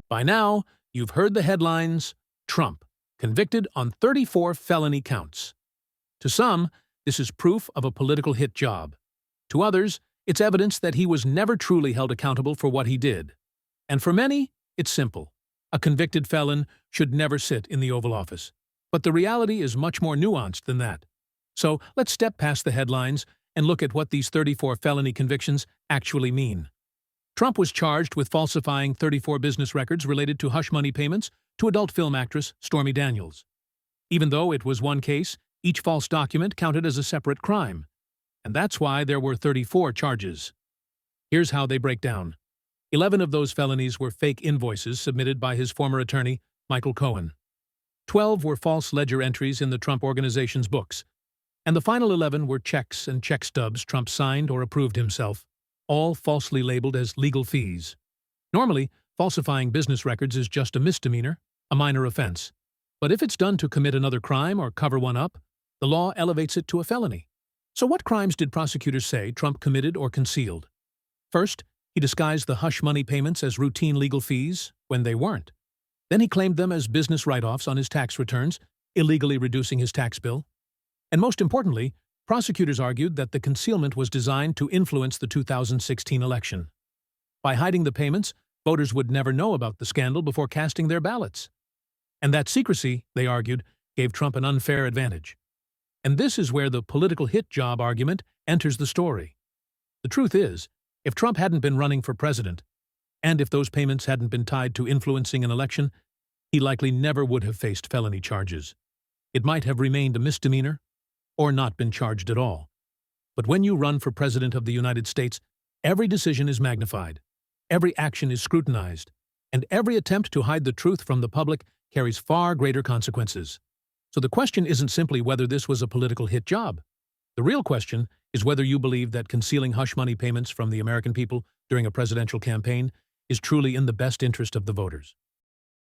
By now, you've heard the headlines: Trump, convicted on 34 felony counts. To some, this is proof of a political hit job. To others, it's evidence that he was never truly held accountable for what he did. And for many, it's simple. A convicted felon should never sit in the Oval Office. But the reality is much more nuanced than that. So let's step past the headlines and look at what these 34 felony convictions actually mean. Trump was charged with falsifying 34 business records related to hush money payments to adult film actress Stormy Daniels. Even though it was one case, each false document counted as a separate crime. And that's why there were 34 charges. Here's how they break down. 11 of those felonies were fake invoices submitted by his former attorney, Michael Cohen. 12 were false ledger entries in the Trump Organization's books. And the final 11 were checks and check stubs Trump signed or approved himself, all falsely labeled as legal fees. Normally, falsifying business records is just a misdemeanor, a minor offense. But if it's done to commit another crime or cover one up, the law elevates it to a felony. So what crimes did prosecutors say Trump committed or concealed? First, he disguised the hush money payments as routine legal fees when they weren't. Then he claimed them as business write-offs on his tax returns, illegally reducing his tax bill. And most importantly, prosecutors argued that the concealment was designed to influence the 2016 election. By hiding the payments, voters would never know about the scandal before casting their ballots. And that secrecy, they argued, gave Trump an unfair advantage. And this is where the political hit job argument enters the story. The truth is, if Trump hadn't been running for president, and if those payments hadn't been tied to influencing an election, he likely never would have faced felony charges. It might have remained a misdemeanor, or not been charged at all. But when you run for president of the United States, every decision is magnified, every action is scrutinized, and every attempt to hide the truth from the public carries far greater consequences. So the question isn't simply whether this was a political hit job. The real question is whether you believe that concealing hush money payments from the American people during a presidential campaign is truly in the best interest of the voters.